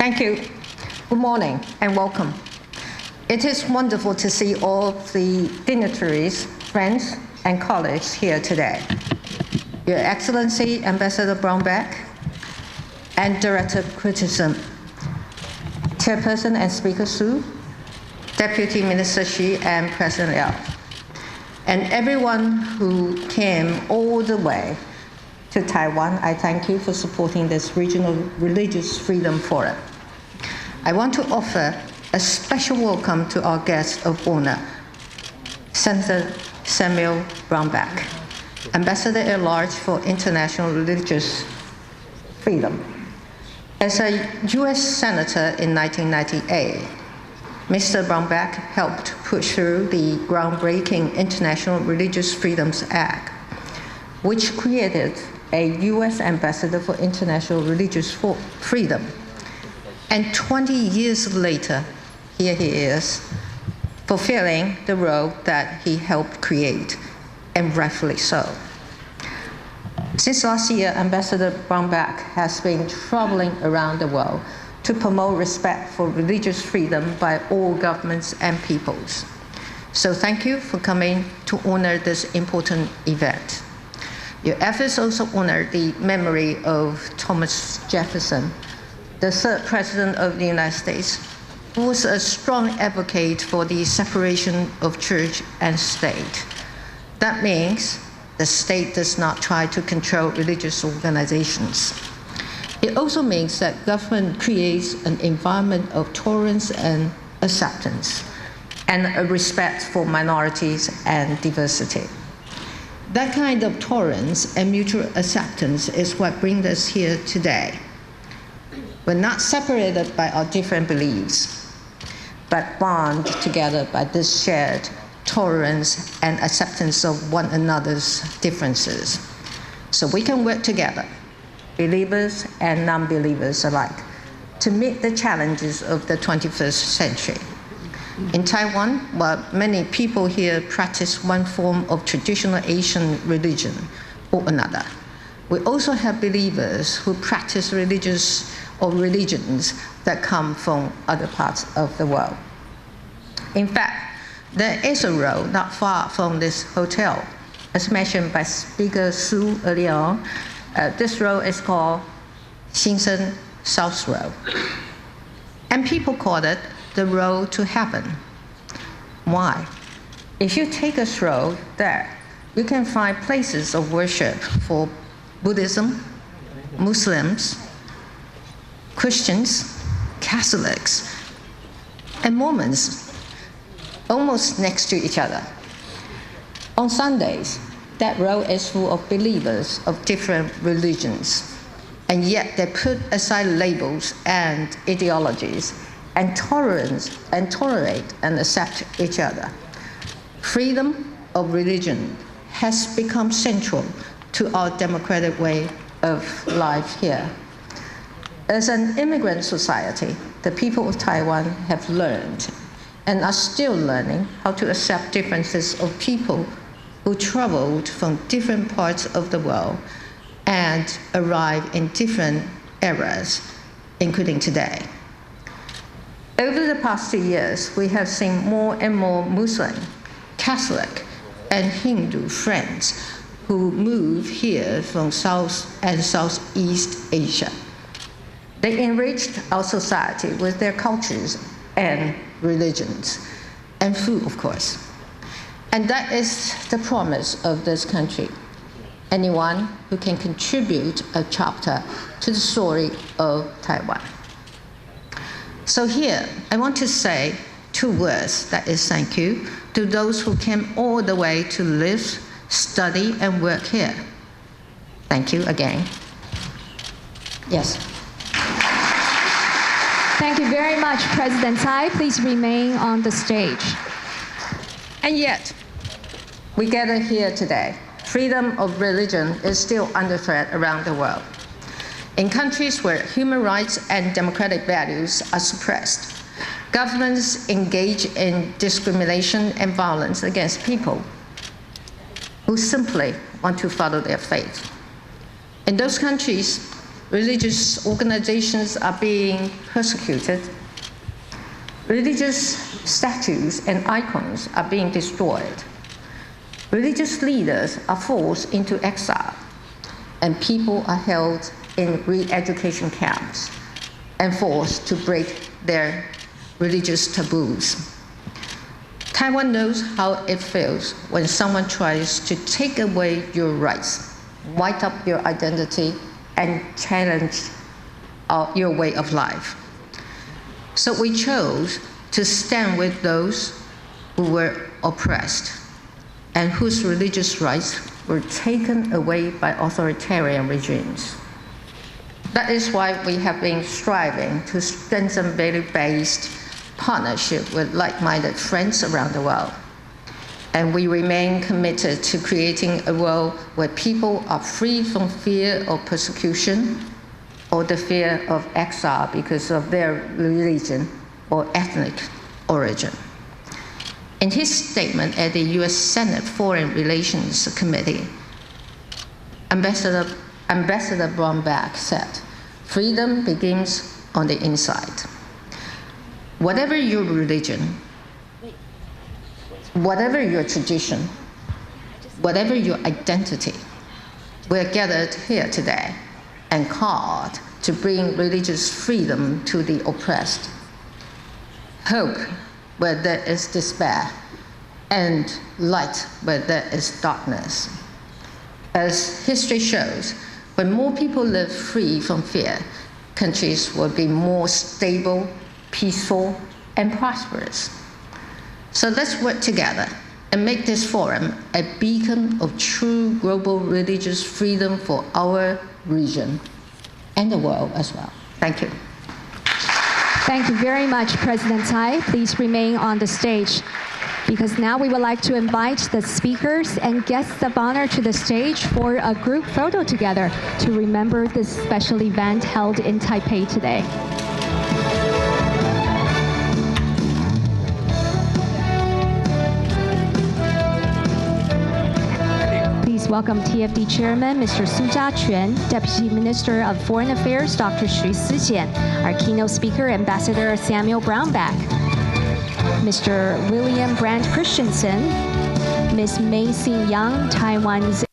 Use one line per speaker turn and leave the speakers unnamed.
Thank you. Good morning and welcome. It is wonderful to see all the dignitaries, friends, and colleagues here today. Your Excellency, Ambassador Brownback, and Director Christensen, Chairperson and Speaker Su, Deputy Minister Xi, and President Liao, and everyone who came all the way to Taiwan. I thank you for supporting this Regional Religious Freedom Forum. I want to offer a special welcome to our guest of honor, Senator Samuel Brownback, Ambassador at Large for International Religious Freedom. As a U.S. Senator in 1998, Mr. Brownback helped push through the groundbreaking International Religious Freedoms Act, which created a U.S. Ambassador for International Religious Freedom. And 20 years later, here he is, fulfilling the role that he helped create, and rightfully so. Since last year, Ambassador Brownback has been traveling around the world to promote respect for religious freedom by all governments and peoples. So thank you for coming to honor this important event. Your efforts also honor the memory of Thomas Jefferson, the third President of the United States, who was a strong advocate for the separation of church and state. That means the state does not try to control religious organizations. It also means that government creates an environment of tolerance and acceptance, and a respect for minorities and diversity. That kind of tolerance and mutual acceptance is what brings us here today. We're not separated by our different beliefs, but bound together by this shared tolerance and acceptance of one another's differences. So we can work together, believers and non-believers alike, to meet the challenges of the 21st century. In Taiwan, while many people here practice one form of traditional Asian religion or another, we also have believers who practice religions that come from other parts of the world. In fact, there is a road not far from this hotel. As mentioned by Speaker Su earlier on, this road is called Xinsheng South Road. And people call it the road to heaven. Why? If you take a stroll there, you can find places of worship for Buddhism, Muslims, Christians, Catholics, and Mormons, almost next to each other. On Sundays, that road is full of believers of different religions, and yet they put aside labels and ideologies and tolerate and accept each other. Freedom of religion has become central to our democratic way of life here. As an immigrant society, the people of Taiwan have learned and are still learning how to accept differences of people who traveled from different parts of the world and arrived in different eras, including today. Over the past 2 years, we have seen more and more Muslim, Catholic, and Hindu friends who move here from South and Southeast Asia. They enriched our society with their cultures and religions, and food, of course. And that is the promise of this country. Anyone who can contribute a chapter to the story of Taiwan. So here, I want to say 2 words, that is thank you, to those who came all the way to live, study, and work here. Thank you again. Yes.
Thank you very much, President Tsai. Please remain on the stage.
And yet, we gather here today. Freedom of religion is still under threat around the world. In countries where human rights and democratic values are suppressed, governments engage in discrimination and violence against people who simply want to follow their faith. In those countries, religious organizations are being persecuted. Religious statues and icons are being destroyed. Religious leaders are forced into exile, and people are held in re-education camps and forced to break their religious taboos. Taiwan knows how it feels when someone tries to take away your rights, white up your identity, and challenge your way of life. So we chose to stand with those who were oppressed and whose religious rights were taken away by authoritarian regimes. That is why we have been striving to strengthen value-based partnership with like-minded friends around the world. And we remain committed to creating a world where people are free from fear of persecution or the fear of exile because of their religion or ethnic origin. In his statement at the US Senate Foreign Relations Committee, Ambassador Brownback said, "Freedom begins on the inside." Whatever your religion, whatever your tradition, whatever your identity, we're gathered here today and called to bring religious freedom to the oppressed, hope where there is despair, and light where there is darkness. As history shows, when more people live free from fear, countries will be more stable, peaceful, and prosperous. So let's work together and make this forum a beacon of true global religious freedom for our region and the world as well. Thank you.
Thank you very much, President Tsai. Please remain on the stage, because now we would like to invite the speakers and guests of honor to the stage for a group photo together to remember this special event held in Taipei today. Welcome TFD Chairman Mr. Su Jia-quan, Deputy Minister of Foreign Affairs Dr. Xu Sijian, our keynote speaker Ambassador Samuel Brownback, Mr. William Brandt Christensen, Ms. Mei Xin Yang, Taiwan's